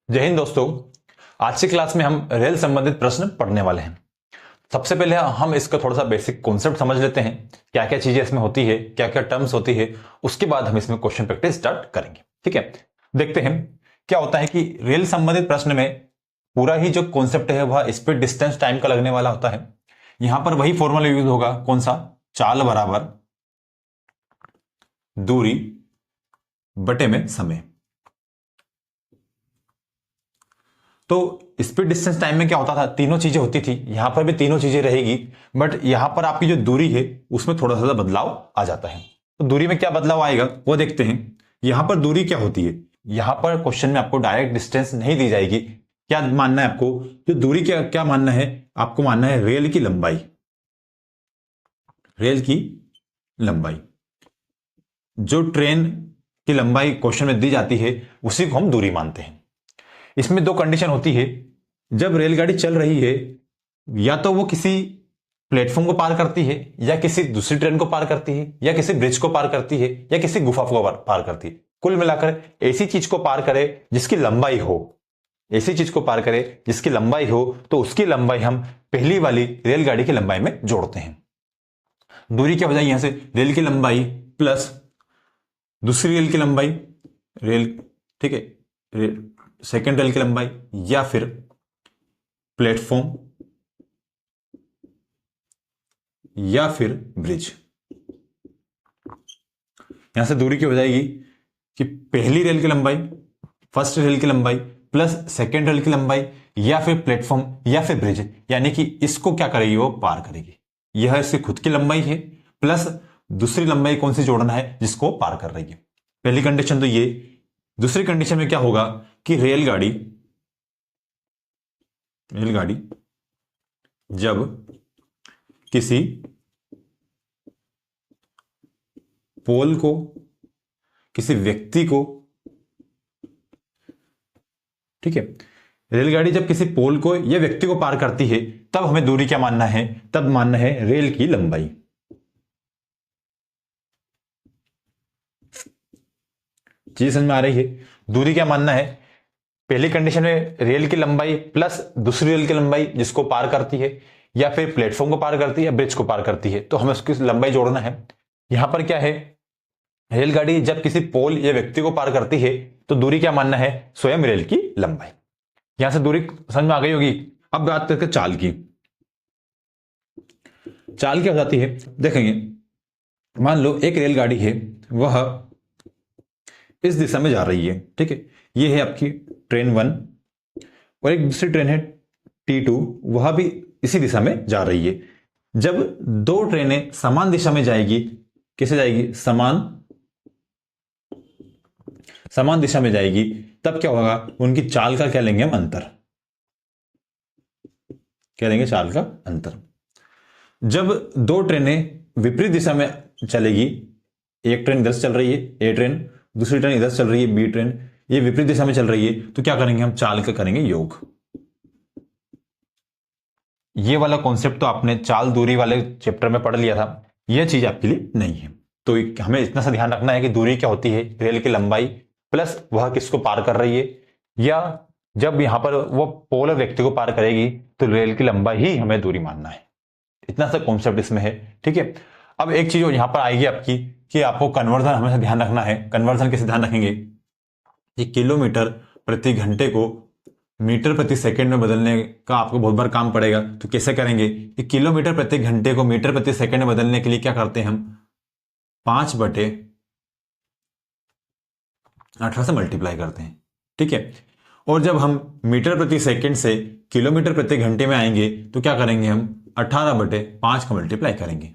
जय हिंद दोस्तों। आज की क्लास में हम रेल संबंधित प्रश्न पढ़ने वाले हैं। सबसे पहले हम इसका थोड़ा सा बेसिक कॉन्सेप्ट समझ लेते हैं, क्या क्या चीजें इसमें होती है, क्या क्या टर्म्स होती है। उसके बाद हम इसमें क्वेश्चन प्रैक्टिस स्टार्ट करेंगे। ठीक है, देखते हैं क्या होता है कि रेल संबंधित प्रश्न में पूरा ही जो कॉन्सेप्ट है वह स्पीड डिस्टेंस टाइम का लगने वाला होता है। यहां पर वही फॉर्मूला यूज होगा, कौन सा, चाल बराबर दूरी बटे में समय। तो स्पीड डिस्टेंस टाइम में क्या होता था, तीनों चीजें होती थी, यहां पर भी तीनों चीजें रहेगी, बट यहां पर आपकी जो दूरी है उसमें थोड़ा सा बदलाव आ जाता है। तो दूरी में क्या बदलाव आएगा वो देखते हैं। यहां पर दूरी क्या होती है, यहां पर क्वेश्चन में आपको डायरेक्ट डिस्टेंस नहीं दी जाएगी। क्या मानना है आपको, जो दूरी क्या क्या मानना है, आपको मानना है रेल की लंबाई। रेल की लंबाई, जो ट्रेन की लंबाई क्वेश्चन में दी जाती है उसी को हम दूरी मानते हैं। इसमें दो कंडीशन होती है। जब रेलगाड़ी चल रही है, या तो वो किसी प्लेटफॉर्म को पार करती है, या किसी दूसरी ट्रेन को पार करती है, या किसी ब्रिज को पार करती है, या किसी गुफा को पार करती है। कुल मिलाकर ऐसी चीज को पार करे जिसकी लंबाई हो, ऐसी चीज को पार करे जिसकी लंबाई हो, तो उसकी लंबाई हम पहली वाली रेलगाड़ी की लंबाई में जोड़ते हैं। दूरी क्या हो जाएगी, यहां से रेल की लंबाई प्लस दूसरी रेल की लंबाई, रेल, ठीक है, सेकेंड रेल की लंबाई, या फिर प्लेटफॉर्म, या फिर ब्रिज। यहां से दूरी क्या हो जाएगी कि पहली रेल की लंबाई, फर्स्ट रेल की लंबाई प्लस सेकेंड रेल की लंबाई, या फिर प्लेटफॉर्म या फिर ब्रिज, यानी कि इसको क्या करेगी, वो पार करेगी। यह इसकी खुद की लंबाई है, प्लस दूसरी लंबाई कौन सी जोड़ना है, जिसको पार कर रही है। पहली कंडीशन तो ये। दूसरी कंडीशन में क्या होगा कि रेलगाड़ी जब किसी पोल को, किसी व्यक्ति को, ठीक है, रेलगाड़ी जब किसी पोल को या व्यक्ति को पार करती है, तब हमें दूरी क्या मानना है, तब मानना है रेल की लंबाई। चीज समझ में आ रही है। दूरी क्या मानना है, पहली कंडीशन में रेल की लंबाई प्लस दूसरी रेल की लंबाई जिसको पार करती है, या फिर प्लेटफॉर्म को पार करती है, या ब्रिज को पार करती है, तो हमें उसकी लंबाई जोड़ना है। यहां पर क्या है, रेलगाड़ी जब किसी पोल या व्यक्ति को पार करती है, तो दूरी क्या मानना है, स्वयं रेल की लंबाई। यहां से दूरी समझ में आ गई होगी। अब बात करते चाल की। चाल क्या हो जाती है, देखेंगे, मान लो एक रेलगाड़ी है, वह इस दिशा में जा रही है, ठीक है, ये है आपकी ट्रेन 1, और एक दूसरी ट्रेन है T2, वह भी इसी दिशा में जा रही है। जब दो ट्रेनें समान दिशा में जाएगी, कैसे जाएगी, समान दिशा में जाएगी, तब क्या होगा, उनकी चाल का क्या लेंगे हम, अंतर। क्या लेंगे, चाल का अंतर। जब दो ट्रेनें विपरीत दिशा में चलेगी, एक ट्रेन इधर से चल रही है, ए ट्रेन, दूसरी ट्रेन इधर से चल रही है, बी ट्रेन, ये विपरीत दिशा में चल रही है, तो क्या करेंगे हम, चाल का करेंगे योग। ये वाला कॉन्सेप्ट तो आपने चाल दूरी वाले चैप्टर में पढ़ लिया था, यह चीज आपके लिए नहीं है। तो हमें इतना सा ध्यान रखना है कि दूरी क्या होती है, रेल की लंबाई प्लस वह किसको पार कर रही है, या जब यहां पर वो पोल व्यक्ति को पार करेगी तो रेल की लंबाई ही हमें दूरी मानना है। इतना सा कॉन्सेप्ट इसमें है, ठीक है। अब एक चीज यहां पर आएगी आपकी कि आपको कन्वर्जन हमेशा ध्यान रखना है। कन्वर्जन कैसे ध्यान रखेंगे, कि किलोमीटर प्रति घंटे को मीटर प्रति सेकंड में बदलने का आपको बहुत बार काम पड़ेगा। तो कैसे करेंगे कि किलोमीटर प्रति घंटे को मीटर प्रति सेकंड में बदलने के लिए क्या करते हैं हम, 5/18 से मल्टीप्लाई करते हैं, ठीक है। और जब हम मीटर प्रति सेकंड से किलोमीटर प्रति घंटे में आएंगे, तो क्या करेंगे हम, 18/5 का मल्टीप्लाई करेंगे।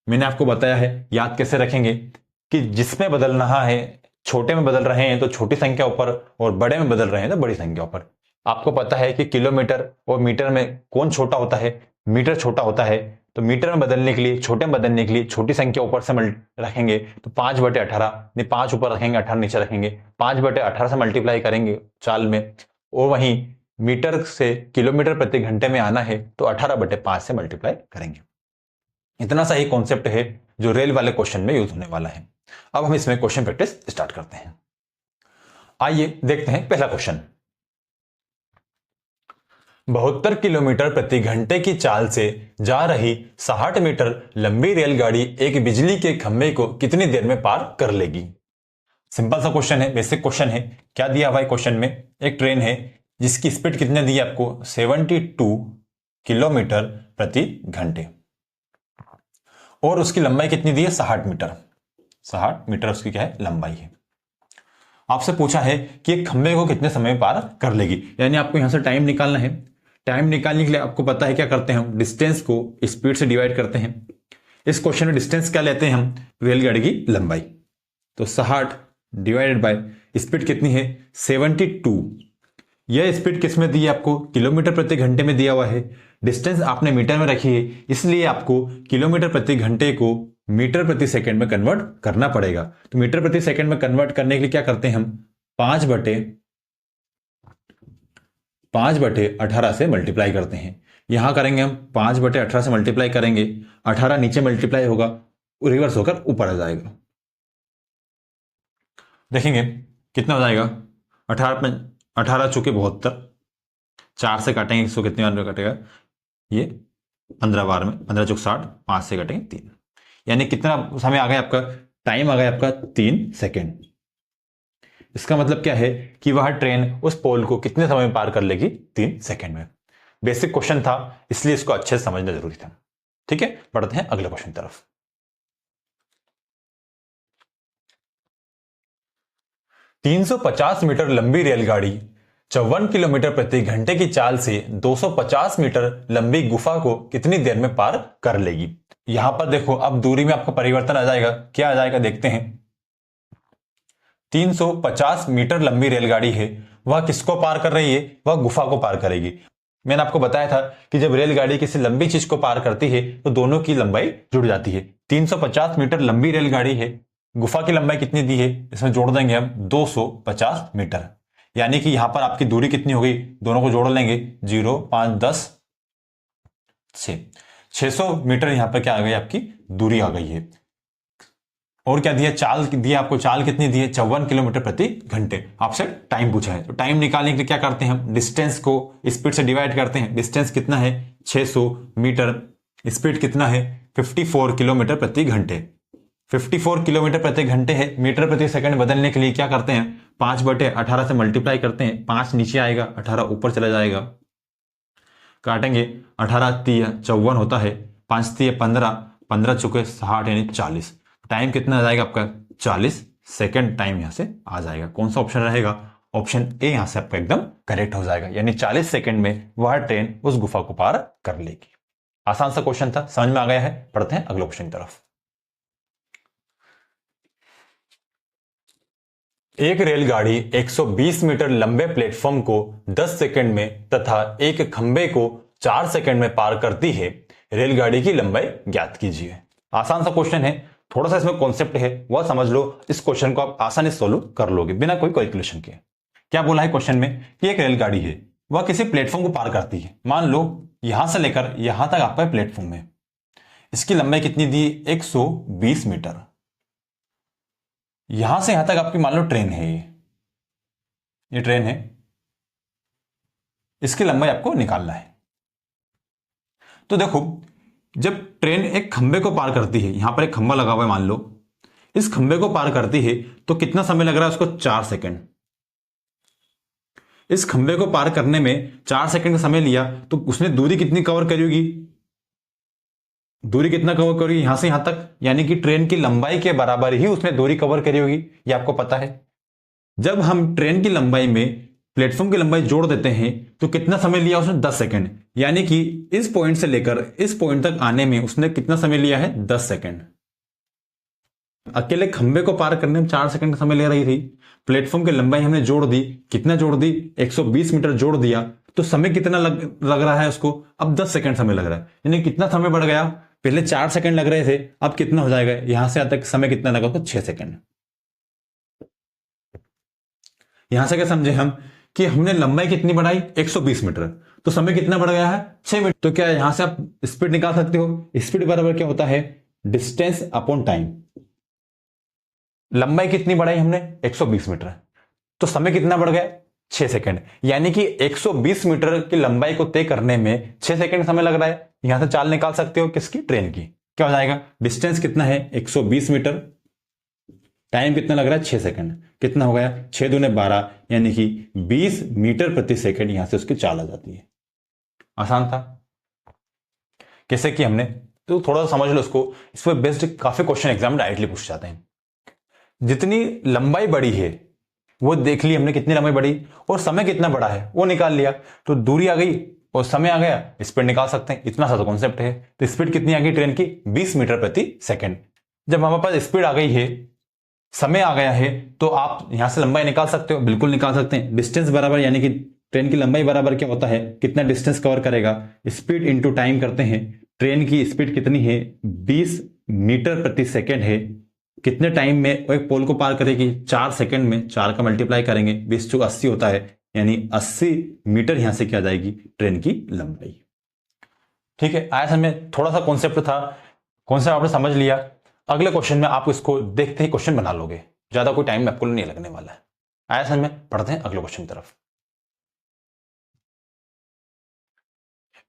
मैंने आपको बताया है, याद कैसे रखेंगे, कि जिसमें बदल रहा है, छोटे में बदल रहे हैं तो छोटी संख्या ऊपर, और बड़े में बदल रहे हैं तो बड़ी संख्या ऊपर। आपको पता है कि किलोमीटर और मीटर में कौन छोटा होता है, मीटर छोटा होता है। तो मीटर में बदलने के लिए, छोटे में बदलने के लिए छोटी संख्या ऊपर से रखेंगे, तो 5/18, नहीं 5 ऊपर रखेंगे 18 नीचे रखेंगे, 5/18 से मल्टीप्लाई करेंगे चाल में। और वहीं मीटर से किलोमीटर प्रति घंटे में आना है तो 18/5 से मल्टीप्लाई करेंगे। इतना सा ही कॉन्सेप्ट है जो रेल वाले क्वेश्चन में यूज होने वाला है। अब हम इसमें क्वेश्चन प्रैक्टिस स्टार्ट करते हैं। आइए देखते हैं पहला क्वेश्चन। 72 किलोमीटर प्रति घंटे की चाल से जा रही 60 मीटर लंबी रेलगाड़ी एक बिजली के खंभे को कितनी देर में पार कर लेगी? सिंपल सा क्वेश्चन है, बेसिक क्वेश्चन है। क्या दिया हुआ है क्वेश्चन में? एक ट्रेन है जिसकी स्पीड कितने दी है आपको? 72 किलोमीटर प्रति घंटे, और उसकी लंबाई कितनी दी है? 60 मीटर। 60 मीटर उसकी क्या है? लंबाई है। आपसे पूछा है कि एक खंभे को कितने समय में पार कर लेगी, यानी आपको यहां से टाइम निकालना है। टाइम निकालने के लिए आपको पता है क्या करते हैं हम? डिस्टेंस को स्पीड से डिवाइड करते हैं। इस क्वेश्चन में डिस्टेंस क्या लेते हैं हम? रेलगाड़ी की लंबाई। तो 60 डिवाइडेड बाय स्पीड कितनी है? 72। यह स्पीड किस में दी है आपको? किलोमीटर प्रति घंटे में दिया हुआ है। डिस्टेंस आपने मीटर में रखी है, इसलिए आपको किलोमीटर प्रति घंटे को मीटर प्रति सेकंड में कन्वर्ट करना पड़ेगा। तो मीटर प्रति सेकंड में कन्वर्ट करने के लिए क्या करते हैं हम? 5/18 से मल्टीप्लाई करते हैं। यहां करेंगे हम 5/18 से मल्टीप्लाई करेंगे, 18 नीचे मल्टीप्लाई होगा, रिवर्स होकर ऊपर आ जाएगा। देखेंगे कितना हो जाएगा? 18 चुके 72, 4 से काटेंगे 100, कितनी बार में कटेगा? ये 15 बार में, 15 चुक 60, 5 से कटेंगे 3, यानी कितना समय आ गया आपका? टाइम आ गया आपका 3 सेकेंड। इसका मतलब क्या है कि वह ट्रेन उस पोल को कितने समय में पार कर लेगी? 3 सेकेंड में। बेसिक क्वेश्चन था, इसलिए इसको अच्छे से समझना जरूरी था। ठीक है, बढ़ते हैं अगले क्वेश्चन तरफ। $350 मीटर लंबी रेलगाड़ी 54 किलोमीटर प्रति घंटे की चाल से 250 मीटर लंबी गुफा को कितनी देर में पार कर लेगी? यहां पर देखो, अब दूरी में आपका परिवर्तन आ जाएगा। क्या आ जाएगा देखते हैं। 350 मीटर लंबी रेलगाड़ी है, वह किसको पार कर रही है? वह गुफा को पार करेगी। मैंने आपको बताया था कि जब रेलगाड़ी किसी लंबी चीज को पार करती है तो दोनों की लंबाई जुड़ जाती है। 350 मीटर लंबी रेलगाड़ी है, गुफा की लंबाई कितनी दी है? इसमें जोड़ देंगे हम 250 मीटर, यानी कि यहां पर आपकी दूरी कितनी हो गई? दोनों को जोड़ लेंगे, 0, 5, 10, 6, 600 मीटर यहां पर क्या आ गई? आपकी दूरी आ गई है। और क्या दिया? चाल दिया आपको। चाल कितनी दी है? 54 किलोमीटर प्रति घंटे। आपसे टाइम पूछा है, तो टाइम निकालने के लिए क्या करते हैं हम? डिस्टेंस को स्पीड से डिवाइड करते हैं। डिस्टेंस कितना है? 600 मीटर। स्पीड कितना है? 54 किलोमीटर प्रति घंटे। 54 किलोमीटर प्रति घंटे है। मीटर प्रति सेकंड बदलने के लिए क्या करते हैं? 5/18 से मल्टीप्लाई करते हैं। 5 नीचे आएगा, 18 ऊपर चला जाएगा। काटेंगे, 18 3 54 होता है, 5 3 15, 15 चुके 60, यानी 40। टाइम कितना आ जाएगा आपका? 40 सेकंड टाइम यहां से आ जाएगा। कौन सा ऑप्शन रहेगा? ऑप्शन ए यहां से आपका एकदम करेक्ट हो जाएगा, यानी 40 सेकंड में वह ट्रेन उस गुफा को पार कर लेगी। आसान सा क्वेश्चन था, समझ में आ गया है। पढ़ते हैं अगले क्वेश्चन की तरफ। एक रेलगाड़ी 120 मीटर लंबे प्लेटफॉर्म को 10 सेकंड में तथा एक खंबे को 4 सेकंड में पार करती है। रेलगाड़ी की लंबाई ज्ञात कीजिए। आसान सा क्वेश्चन है, थोड़ा सा इसमें कॉन्सेप्ट है, वह समझ लो। इस क्वेश्चन को आप आसानी से सोल्व कर लोगे बिना कोई कैलकुलेशन के। क्या बोला है क्वेश्चन में कि एक रेलगाड़ी है, वह किसी प्लेटफॉर्म को पार करती है। मान लो यहां से लेकर यहां तक आपका प्लेटफॉर्म है। इसकी लंबाई कितनी दी? 120 मीटर। यहां से यहां तक आपकी मान लो ट्रेन है, ये ट्रेन है, इसकी लंबाई आपको निकालना है। तो देखो, जब ट्रेन एक खंबे को पार करती है, यहां पर एक खंबा लगा हुआ है मान लो, इस खंबे को पार करती है तो कितना समय लग रहा है उसको? 4 सेकंड। इस खंबे को पार करने में 4 सेकंड का समय लिया, तो उसने दूरी कितनी कवर करी होगी? दूरी कितना कवर करी? यहां से यहां तक, यानी कि ट्रेन की लंबाई के बराबर ही उसने दूरी कवर करी होगी, ये आपको पता है। जब हम ट्रेन की लंबाई में प्लेटफॉर्म की लंबाई जोड़ देते हैं तो कितना समय लिया उसने? 10 सेकंड। यानी कि इस पॉइंट से लेकर इस पॉइंट तक आने में उसने कितना समय लिया है? 10 सेकंड। अकेले खंबे को पार करने में 4 सेकंड का समय ले रही थी। प्लेटफॉर्म की लंबाई हमने जोड़ दी, कितना जोड़ दी? 120 मीटर जोड़ दिया, तो समय कितना लग रहा है उसको? अब 10 सेकंड समय लग रहा है, यानी कितना समय बढ़ गया? पहले 4 सेकंड लग रहे थे, अब कितना हो जाएगा? यहां से तक समय कितना लगा उसको? 6 सेकंड। यहां से क्या समझे हम कि हमने लंबाई कितनी बढ़ाई? 120 मीटर, तो समय कितना बढ़ गया है? 6 मीटर। तो क्या यहां से आप स्पीड निकाल सकते हो? स्पीड बराबर क्या होता है? Distance upon time. लंबाई कितनी बढ़ाई हमने? 120 मीटर, तो समय कितना बढ़ गया? 6 सेकंड, यानी कि 120 मीटर की लंबाई को तय करने में 6 सेकंड समय लग रहा है। यहां से चाल निकाल सकते हो किसकी, ट्रेन की। क्या हो जाएगा, डिस्टेंस कितना है 120 मीटर, टाइम कितना लग रहा है 6 सेकंड, कितना हो गया 6 दूने 12, यानी कि 20 मीटर प्रति सेकंड यहां से उसकी चाल आ जाती है। आसान था। कैसे कि हमने, तो थोड़ा सा समझ लो इसको, इस पर बेस्ड काफी क्वेश्चन एग्जाम में डायरेक्टली पूछ जाते हैं। जितनी लंबाई बड़ी है वो देख ली हमने, कितनी लंबाई बड़ी, और समय कितना बड़ा है वो निकाल लिया, तो दूरी आ गई और समय आ गया, स्पीड निकाल सकते हैं। इतना सा तो कॉन्सेप्ट है। तो स्पीड कितनी आ गई ट्रेन की, 20 मीटर प्रति सेकंड। जब हमारे पास स्पीड आ गई है, समय आ गया है, तो आप यहां से लंबाई निकाल सकते हो, बिल्कुल निकाल सकते हैं। डिस्टेंस बराबर, यानी कि ट्रेन की लंबाई बराबर क्या होता है, कितना डिस्टेंस कवर करेगा, स्पीड इंटू टाइम करते हैं। ट्रेन की स्पीड कितनी है, 20 मीटर प्रति सेकंड है, कितने टाइम में वो एक पोल को पार करेगी, 4 सेकंड में। 4 का मल्टीप्लाई करेंगे, 20 चौक 80 होता है, यानी 80 मीटर यहां से क्या जाएगी, ट्रेन की लंबाई। ठीक है, आया समझ में। थोड़ा सा कॉन्सेप्ट था, कॉन्सेप्ट आपने समझ लिया। अगले क्वेश्चन में आप इसको देखते ही क्वेश्चन बना लोगे, ज्यादा कोई टाइम आपको नहीं लगने वाला है। आया समझ में। पढ़ते हैं अगले क्वेश्चन की तरफ।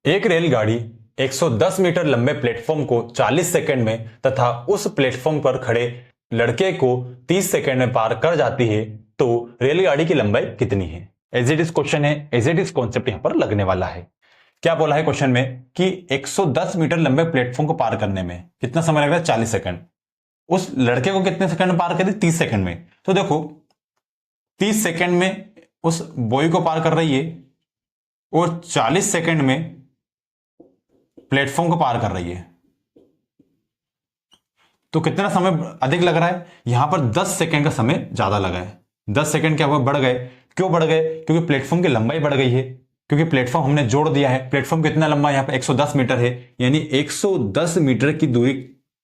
एक रेलगाड़ी 110 मीटर लंबे प्लेटफॉर्म को 40 सेकंड में तथा उस प्लेटफॉर्म पर खड़े लड़के को 30 सेकंड में पार कर जाती है, तो रेलगाड़ी की लंबाई कितनी है। एज इट इज क्वेश्चन है, एज इट इज कॉन्सेप्ट यहां पर लगने वाला है। क्या बोला है क्वेश्चन में कि 110 मीटर लंबे प्लेटफॉर्म को पार करने में कितना समय लग रहा है, 40 सेकंड। उस लड़के को कितने सेकंड में पार कर दी, 30 सेकंड में। तो देखो 30 सेकंड में उस बॉय को पार कर रही है और 40 सेकंड में प्लेटफॉर्म को पार कर रही है, तो कितना समय अधिक लग रहा है, यहां पर 10 सेकंड का समय ज्यादा लगा है। 10 सेकंड क्या हुआ, बढ़ गए। क्यों बढ़ गए, क्योंकि प्लेटफॉर्म की लंबाई बढ़ गई है, क्योंकि प्लेटफॉर्म हमने जोड़ दिया है। प्लेटफॉर्म कितना लंबा है, यहां पर 110 मीटर है, यानी 110 मीटर की दूरी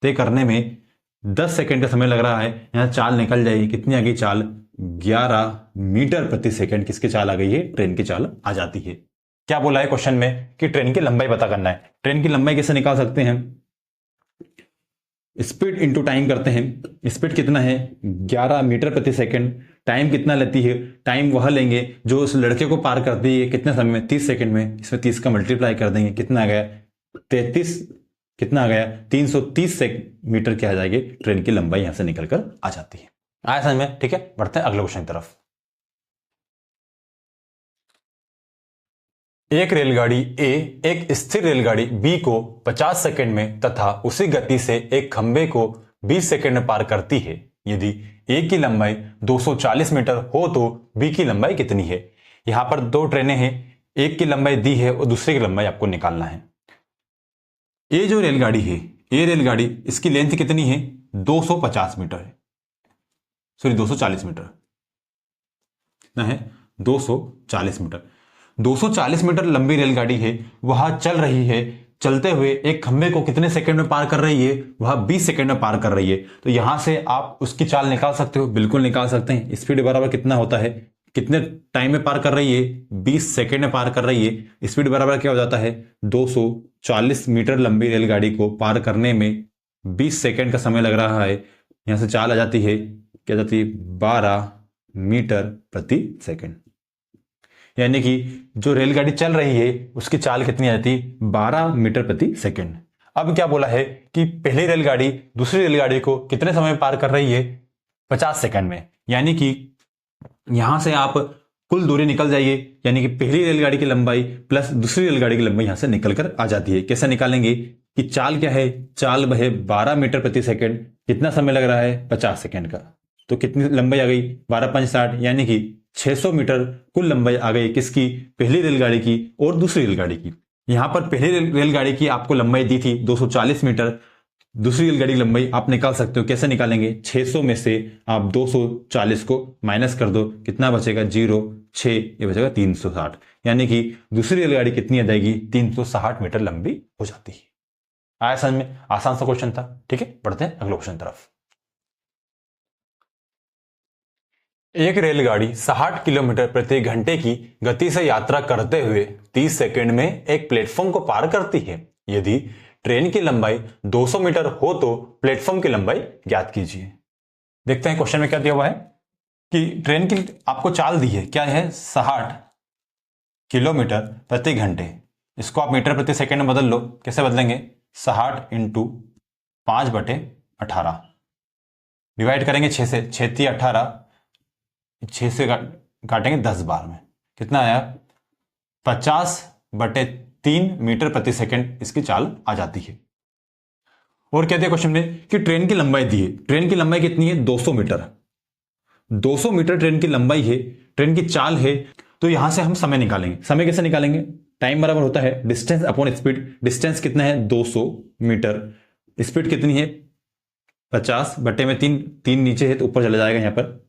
तय करने में 10 सेकंड का समय लग रहा है। यहां चाल निकल जाएगी, कितनी आ गई चाल, 11 मीटर प्रति सेकंड किसकी चाल आ गई है, ट्रेन की चाल आ जाती है। क्या बोला है क्वेश्चन में कि ट्रेन की लंबाई पता करना है। ट्रेन की लंबाई कैसे निकाल सकते हैं, स्पीड इंटू टाइम करते हैं। स्पीड कितना है, 11 मीटर प्रति सेकंड। टाइम कितना लेती है, टाइम वह लेंगे जो उस लड़के को पार करती है कितने समय में, 30 सेकंड में। इसमें 30 का मल्टीप्लाई कर देंगे, कितना आ गया 33, कितना आ गया 330 मीटर क्या आ जाएगी, ट्रेन की लंबाई यहां से निकलकर आ जाती है। आया समझ में। ठीक है, बढ़ते हैं अगले क्वेश्चन की तरफ। एक रेलगाड़ी ए एक स्थिर रेलगाड़ी बी को 50 सेकंड में तथा उसी गति से एक खंबे को 20 सेकंड में पार करती है। यदि ए की लंबाई 240 मीटर हो तो बी की लंबाई कितनी है। यहां पर दो ट्रेनें हैं, एक की लंबाई दी है और दूसरी की लंबाई आपको निकालना है। ये जो रेलगाड़ी है, ये रेलगाड़ी, इसकी लेंथ कितनी है, 250 मीटर है, सॉरी 240 मीटर, कितना है 240 मीटर। 240 मीटर लंबी रेलगाड़ी है, वह चल रही है, चलते हुए एक खंबे को कितने सेकंड में पार कर रही है, वह 20 सेकंड में पार कर रही है। तो यहां से आप उसकी चाल निकाल सकते हो, बिल्कुल निकाल सकते हैं। स्पीड बराबर कितना होता है, कितने टाइम में पार कर रही है, 20 सेकंड में पार कर रही है। स्पीड बराबर क्या हो जाता है, 240 मीटर लंबी रेलगाड़ी को पार करने में 20 सेकंड का समय लग रहा है। यहां से चाल आ जाती है, क्या जाती है 12 मीटर प्रति सेकंड। यानी कि जो रेलगाड़ी चल रही है उसकी चाल कितनी आती है, 12 मीटर प्रति सेकंड। अब क्या बोला है कि पहली रेलगाड़ी दूसरी रेलगाड़ी को कितने समय में पार कर रही है, 50 सेकंड में। यानी कि यहां से आप कुल दूरी निकल जाइए, यानी कि पहली रेलगाड़ी की लंबाई प्लस दूसरी रेलगाड़ी की लंबाई यहां से निकलकर आ जाती है। कैसे निकालेंगे कि चाल क्या है, चाल है 12 मीटर प्रति सेकंड, कितना समय लग रहा है 50 सेकंड का, तो कितनी लंबाई आ गई 12 5 60, यानी कि 600 मीटर कुल लंबाई आ गई किसकी, पहली रेलगाड़ी की और दूसरी रेलगाड़ी की। यहां पर पहली रेलगाड़ी की आपको लंबाई दी थी 240 मीटर, दूसरी रेलगाड़ी की लंबाई आप निकाल सकते हो। कैसे निकालेंगे, 600 में से आप 240 को माइनस कर दो, कितना बचेगा 0 6, ये बचेगा 360, यानी कि दूसरी रेलगाड़ी कितनी आ जाएगी, 360 मीटर लंबी हो जाती है। आया समझ में, आसान सा क्वेश्चन था। ठीक है, बढ़ते हैं अगले क्वेश्चन तरफ। एक रेलगाड़ी 60 किलोमीटर प्रति घंटे की गति से यात्रा करते हुए 30 सेकंड में एक प्लेटफॉर्म को पार करती है। यदि ट्रेन की लंबाई 200 मीटर हो तो प्लेटफॉर्म की लंबाई ज्ञात कीजिए। देखते हैं क्वेश्चन में क्या दिया हुआ है। कि ट्रेन की आपको चाल दी है, क्या है, 60 किलोमीटर प्रति घंटे। इसको आप मीटर प्रति सेकंड में बदल लो। कैसे बदलेंगे, 60 इंटू 5/18 डिवाइड करेंगे 6 से, 6 × 18, 6 से काटेंगे 10 बार में, कितना आया, 50/3 मीटर प्रति सेकंड इसकी चाल आ जाती है। और क्या दिया क्वेश्चन में कि ट्रेन की लंबाई दी है। ट्रेन की लंबाई कितनी है, 200 मीटर। 200 मीटर ट्रेन की लंबाई है, ट्रेन की चाल है। तो यहां से हम समय निकालेंगे। समय कैसे निकालेंगे, टाइम बराबर होता है डिस्टेंस अपॉन स्पीड। डिस्टेंस कितना है, 200 मीटर। स्पीड कितनी है, 50/3, 3 नीचे है तो ऊपर चला जाएगा, यहां पर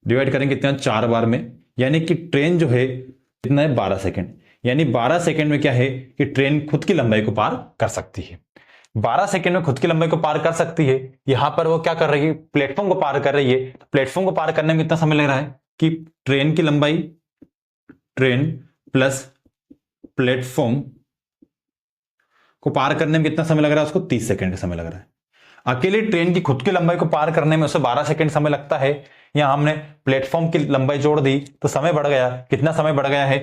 डिवाइड करेंगे कितना, 4 बार में। यानी कि ट्रेन जो है कितना है, 12 सेकंड। यानी 12 सेकंड में क्या है कि ट्रेन खुद की लंबाई को पार कर सकती है। 12 सेकंड में खुद की लंबाई को पार कर सकती है। यहां पर वो क्या कर रही है, प्लेटफॉर्म को पार कर रही है। तो प्लेटफॉर्म को पार करने में कितना समय लग रहा है कि ट्रेन की लंबाई, ट्रेन प्लस प्लेटफॉर्म को पार करने में कितना समय लग रहा है, उसको 30 सेकंड का समय लग रहा है। अकेले ट्रेन की खुद की लंबाई को पार करने में उसे 12 सेकंड समय लगता है। यहां हमने प्लेटफॉर्म की लंबाई जोड़ दी तो समय बढ़ गया। कितना समय बढ़ गया है,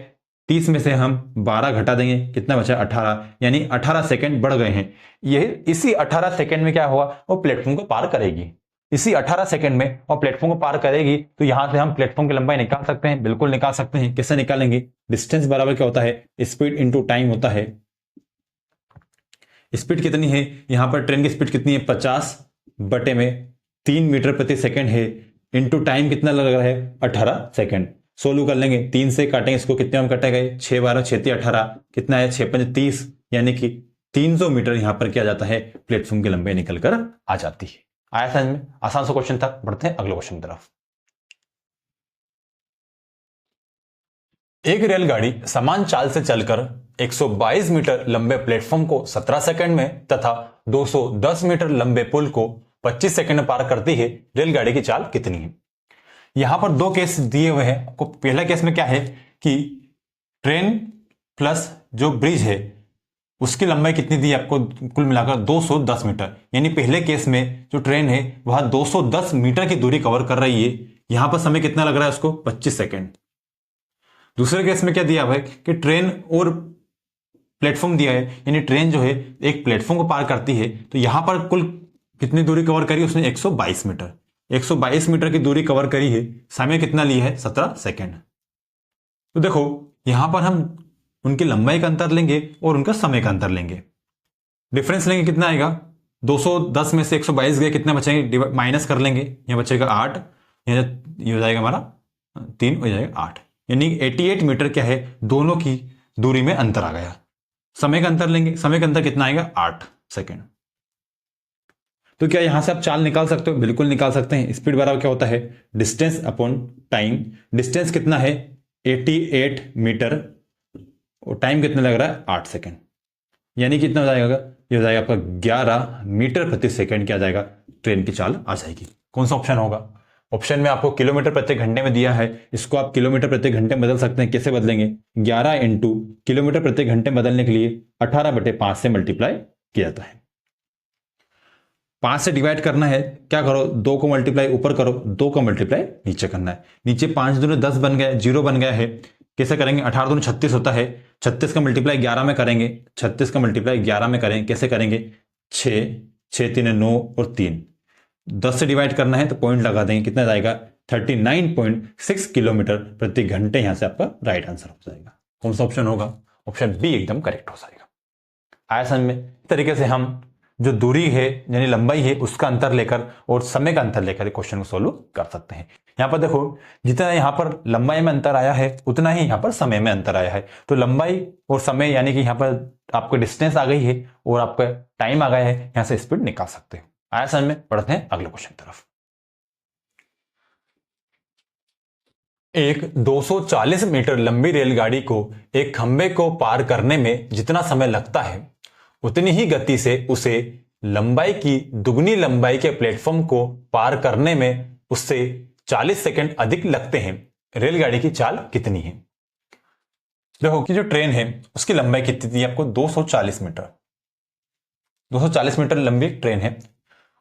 30 में से हम 12 घटा देंगे, कितना बचा, 18। यानी 18 सेकंड बढ़ गए हैं। ये इसी 18 सेकंड में क्या हुआ, वो प्लेटफॉर्म को पार करेगी। इसी 18 सेकंड में वो प्लेटफॉर्म को पार करेगी। तो यहां से हम प्लेटफॉर्म की लंबाई निकाल सकते हैं, बिल्कुल निकाल सकते हैं। कैसे निकालेंगे, डिस्टेंस बराबर क्या होता है, स्पीड इंटू टाइम होता है। स्पीड कितनी है, यहां पर ट्रेन की स्पीड कितनी है, 50/3 मीटर प्रति सेकंड है, इंटू टाइम कितना लग रहा है, 18 सेकंड। सोल्व कर लेंगे, 3 से काटेंगे इसको, कितने में कटेगा, 6 12 6 × 18, कितना है, 6 5 30। यानी कि 300 मीटर यहां पर क्या जाता है, प्लेटफॉर्म की लंबाई निकलकर आ जाती है। आया समझ में, आसान सा क्वेश्चन था। बढ़ते हैं अगले क्वेश्चन की तरफ। एक रेलगाड़ी समान चाल से चलकर 122 मीटर लंबे प्लेटफॉर्म को 17 सेकंड में तथा 210 मीटर लंबे पुल को 25 सेकंड में पार करती है। रेलगाड़ी की चाल कितनी है। यहां पर दो केस दिए हुए हैं आपको। पहला केस में क्या है कि ट्रेन प्लस जो ब्रिज है उसकी लंबाई कितनी दी है आपको, कुल मिलाकर 210 मीटर। यानी पहले केस में जो ट्रेन है वह 210 मीटर की दूरी कवर कर रही है। यहां पर समय कितना लग रहा है उसको, 25 सेकंड। दूसरे केस में क्या दिया हुआ है कि ट्रेन और प्लेटफॉर्म दिया है, यानी ट्रेन जो है एक प्लेटफॉर्म को पार करती है। तो यहां पर कुल कितनी दूरी कवर करी उसने, 122 मीटर। 122 मीटर की दूरी कवर करी है। समय कितना लिया है, 17 सेकंड। तो देखो यहां पर हम उनकी लंबाई का अंतर लेंगे और उनका समय का अंतर लेंगे। डिफरेंस लेंगे, कितना आएगा, 210 में से 122 गए, कितने बचेंगे, माइनस कर लेंगे, यहां बचेगा 8, ये हो जाएगा हमारा 3, हो जाएगा 8। यानी 88 मीटर क्या है, दोनों की दूरी में अंतर आ गया। समय का अंतर लेंगे, समय का अंतर कितना आएगा, 8 सेकंड। तो क्या यहां से आप चाल निकाल सकते हो, बिल्कुल निकाल सकते हैं। स्पीड बराबर क्या होता है, डिस्टेंस अपॉन टाइम। डिस्टेंस कितना है, 88 मीटर, और टाइम कितना लग रहा है, 8 सेकंड। यानी कितना हो जाएगा, ये हो जाएगा आपका 11 मीटर प्रति सेकंड क्या जाएगा, ट्रेन की चाल आ जाएगी। कौन सा ऑप्शन होगा, ऑप्शन में आपको किलोमीटर प्रति घंटे में दिया है, इसको आप किलोमीटर प्रति घंटे में बदल सकते हैं। कैसे बदलेंगे, 11 इंटू किलोमीटर प्रति घंटे बदलने के लिए 18/5 से मल्टीप्लाई किया जाता है। 5 से डिवाइड करना है, क्या करो, 2 को मल्टीप्लाई ऊपर करो, 2 को मल्टीप्लाई नीचे करना है। नीचे 5 दूनी 10 बन गया, 0 बन गया है। कैसे करेंगे, 18 दूनी 36 होता है, 36 का मल्टीप्लाई 11 में करेंगे, 36 का मल्टीप्लाई 11 में करें। कैसे करेंगे, 6 6 3 9 और 3, 10 से डिवाइड करना है तो पॉइंट लगा देंगे, कितना जाएगा, 39.6 किलोमीटर प्रति घंटे। यहां से आपका राइट आंसर हो जाएगा। कौन सा ऑप्शन होगा, ऑप्शन बी एकदम करेक्ट हो जाएगा। आया समझ में। इस तरीके से हम जो दूरी है यानी लंबाई है उसका अंतर लेकर और समय का अंतर लेकर क्वेश्चन को सोल्व कर सकते हैं। यहां पर देखो, जितना यहां पर लंबाई में अंतर आया है उतना ही यहां पर समय में अंतर आया है। तो लंबाई और समय यानी कि यहां पर आपको डिस्टेंस आ गई है और आपका टाइम आ गया है, यहां से स्पीड निकाल सकते हो। आया समझ में। पढ़ते हैं अगले क्वेश्चन की तरफ। एक 240 मीटर लंबी रेलगाड़ी को एक खंबे को पार करने में जितना समय लगता है उतनी ही गति से उसे लंबाई की दुगनी लंबाई के प्लेटफॉर्म को पार करने में उससे 40 सेकंड अधिक लगते हैं। रेलगाड़ी की चाल कितनी है। देखो कि जो ट्रेन है उसकी लंबाई कितनी थी आपको, 240 मीटर। 240 मीटर लंबी ट्रेन है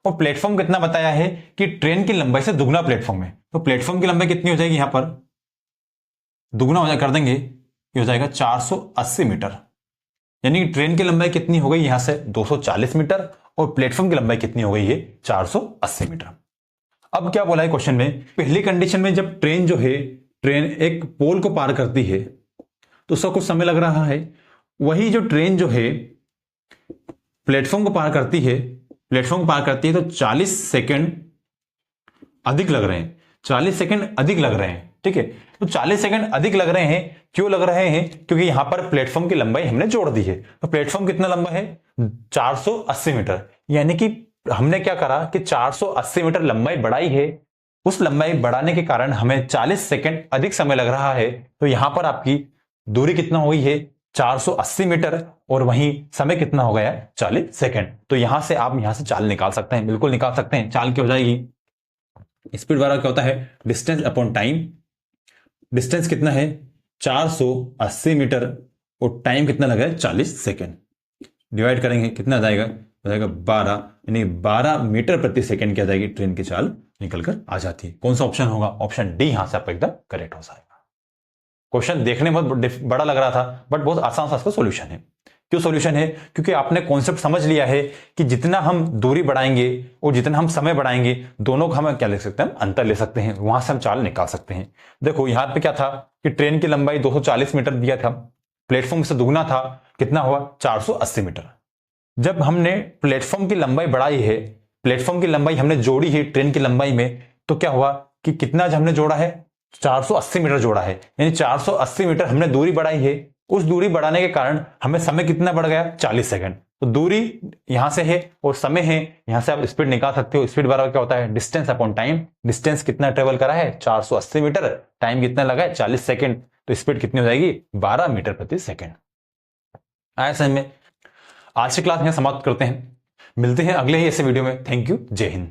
और प्लेटफॉर्म कितना बताया है कि ट्रेन की लंबाई से दुगना प्लेटफॉर्म है। तो प्लेटफॉर्म की लंबाई कितनी हो जाएगी, यहां पर दुगना हो जाए कर देंगे, ये हो जाएगा 480 मीटर। यानी ट्रेन की लंबाई कितनी हो गई यहां से 240 मीटर और प्लेटफॉर्म की लंबाई कितनी हो गई है 480 मीटर। अब क्या बोला है क्वेश्चन में, पहली कंडीशन में जब ट्रेन जो है, ट्रेन एक पोल को पार करती है तो उसका कुछ समय लग रहा है। वही जो ट्रेन जो है प्लेटफॉर्म को पार करती है, तो 40 सेकंड अधिक लग रहे हैं, 40 सेकंड अधिक लग रहे हैं। ठीक है, तो 40 सेकंड अधिक लग रहे हैं, क्यों लग रहे हैं, क्योंकि यहां पर प्लेटफॉर्म की लंबाई हमने जोड़ दी है। तो प्लेटफॉर्म कितना लंबा है 480 मीटर, यानी कि हमने क्या करा कि 480 मीटर लंबाई बढ़ाई है, उस लंबाई बढ़ाने के कारण हमें 40 सेकंड अधिक समय लग रहा है। तो यहां पर आपकी दूरी कितना हुई है 480 मीटर और वहीं समय कितना हो गया 40 सेकंड। तो यहां से आप यहां से चाल निकाल सकते हैं, बिल्कुल निकाल सकते हैं। चाल क्या हो जाएगी, स्पीड बराबर क्या होता है डिस्टेंस अपॉन टाइम। डिस्टेंस कितना है 480 मीटर और टाइम कितना लगा है 40 सेकंड। डिवाइड करेंगे कितना आ जाएगा, हो जाएगा 12, यानी 12 मीटर प्रति सेकंड क्या जाएगी ट्रेन की चाल निकल कर आ जाती है। कौन सा ऑप्शन होगा, ऑप्शन डी यहां से आपका एकदम करेक्ट हो जाएगा। क्वेश्चन देखने में बहुत बड़ा लग रहा था बट बहुत आसान सा इसका सॉल्यूशन है। क्यों सॉल्यूशन है, क्योंकि आपने कॉन्सेप्ट समझ लिया है कि जितना हम दूरी बढ़ाएंगे और जितना हम समय बढ़ाएंगे दोनों का हम क्या ले सकते हैं, अंतर ले सकते हैं, वहां से हम चाल निकाल सकते हैं। देखो यहां पे क्या था कि ट्रेन की लंबाई 240 मीटर दिया था, प्लेटफॉर्म से दुगना था, कितना हुआ 480 मीटर। जब हमने प्लेटफॉर्म की लंबाई बढ़ाई है, प्लेटफॉर्म की लंबाई हमने जोड़ी है ट्रेन की लंबाई में, तो क्या हुआ कि कितना हमने जोड़ा है 480 मीटर जोड़ा है, यानी 480 मीटर हमने दूरी बढ़ाई है। उस दूरी बढ़ाने के कारण हमें समय कितना बढ़ गया 40 सेकंड। तो दूरी यहां से है और समय है, यहां से आप स्पीड निकाल सकते हो। स्पीड बराबर क्या होता है डिस्टेंस अपॉन टाइम। डिस्टेंस कितना ट्रेवल करा है 480 मीटर, टाइम कितना लगा है 40 सेकंड, तो स्पीड कितनी हो जाएगी 12 मीटर प्रति सेकंड। आया समझ में। आज की क्लास यहां समाप्त करते हैं, मिलते हैं अगले ही ऐसे वीडियो में। थैंक यू, जय हिंद।